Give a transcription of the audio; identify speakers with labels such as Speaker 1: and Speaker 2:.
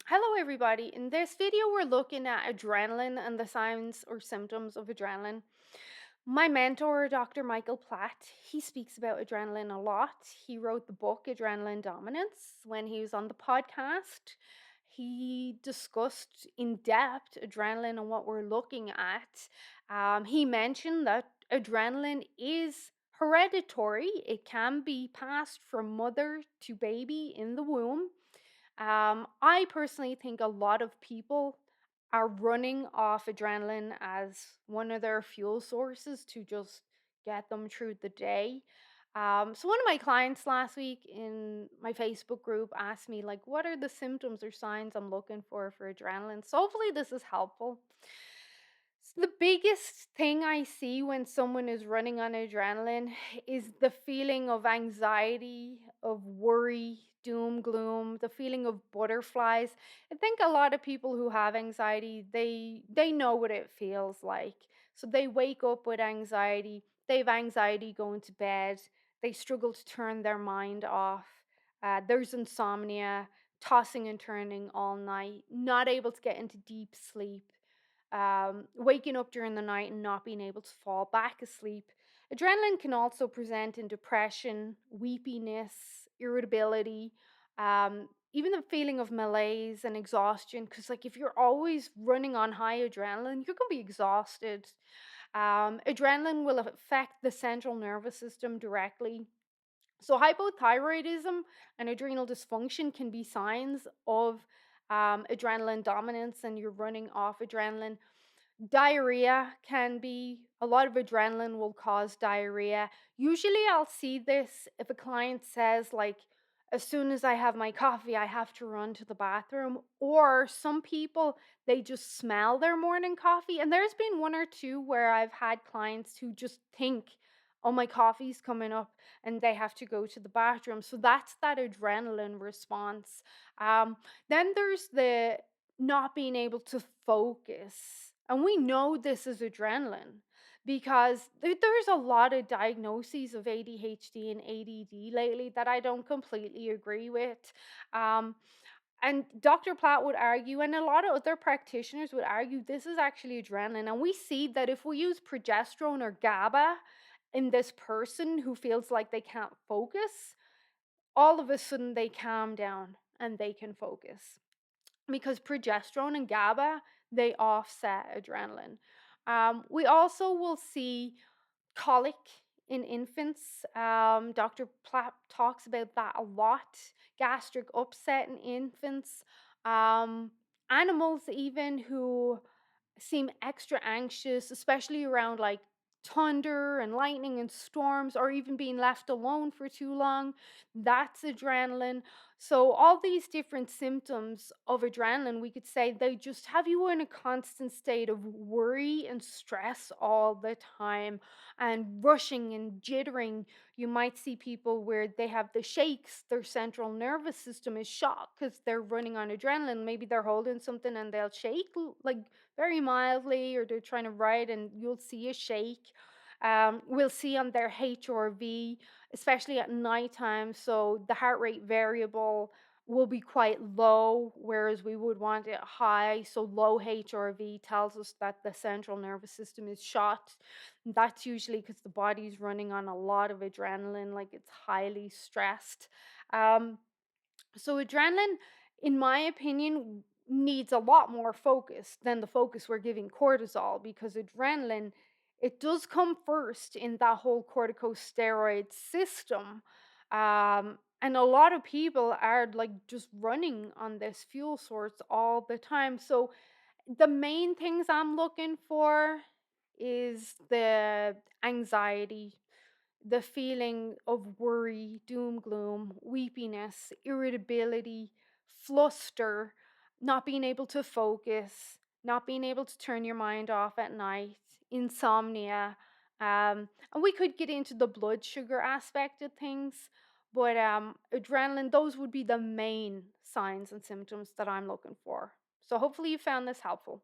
Speaker 1: Hello, everybody. In this video, we're looking at adrenaline and the signs or symptoms of adrenaline. My mentor, Dr. Michael Platt, he speaks about adrenaline a lot. He wrote the book Adrenaline Dominance. When he was on the podcast, he discussed in depth adrenaline and what we're looking at. He mentioned that adrenaline is hereditary, it can be passed from mother to baby in the womb. I personally think a lot of people are running off adrenaline as one of their fuel sources to just get them through the day. So one of my clients last week in my Facebook group asked me like, what are the symptoms or signs I'm looking for adrenaline? So hopefully this is helpful. The biggest thing I see when someone is running on adrenaline is the feeling of anxiety, of worry, doom, gloom, the feeling of butterflies. I think a lot of people who have anxiety, they know what it feels like. So they wake up with anxiety, they have anxiety going to bed, they struggle to turn their mind off. There's insomnia, tossing and turning all night, not able to get into deep sleep, waking up during the night and not being able to fall back asleep. Adrenaline can also present in depression, weepiness, irritability, even the feeling of malaise and exhaustion. Because, like, if you're always running on high adrenaline, you're going to be exhausted. Adrenaline will affect the central nervous system directly. So, hypothyroidism and adrenal dysfunction can be signs of adrenaline dominance, and you're running off adrenaline. Diarrhea can be a lot of adrenaline will cause diarrhea. Usually I'll see this if a client says like as soon as I have my coffee I have to run to the bathroom, or some people they just smell their morning coffee, and there's been one or two where I've had clients who just think oh my coffee's coming up and they have to go to the bathroom. So that's that adrenaline response. Um then there's the not being able to focus. And we know this is adrenaline because there's a lot of diagnoses of ADHD and ADD lately that I don't completely agree with. Um, and Dr. Platt would argue, and a lot of other practitioners would argue, this is actually adrenaline. And we see that if we use progesterone or GABA in this person who feels like they can't focus, all of a sudden they calm down and they can focus because progesterone and GABA they offset adrenaline. We also will see colic in infants. Dr. Platt talks about that a lot. Gastric upset in infants. Um, Animals even who seem extra anxious, especially around like thunder and lightning and storms, or even being left alone for too long. That's adrenaline. So, all these different symptoms of adrenaline, we could say they just have you in a constant state of worry and stress all the time and rushing and jittering. You might see people where they have the shakes, their central nervous system is shocked because they're running on adrenaline. Maybe they're holding something and they'll shake like very mildly, or they're trying to write and you'll see a shake. We'll see on their HRV, especially at nighttime. So the heart rate variable will be quite low, whereas we would want it high. So low HRV tells us that the central nervous system is shot. That's usually because the body's running on a lot of adrenaline, like it's highly stressed. Um, so adrenaline, in my opinion, needs a lot more focus than the focus we're giving cortisol, because adrenaline it does come first in that whole corticosteroid system. And a lot of people are like just running on this fuel source all the time. So the main things I'm looking for is the anxiety, the feeling of worry, doom, gloom, weepiness, irritability, fluster, not being able to focus, not being able to turn your mind off at night, insomnia. And we could get into the blood sugar aspect of things, but adrenaline, those would be the main signs and symptoms that I'm looking for. So hopefully you found this helpful.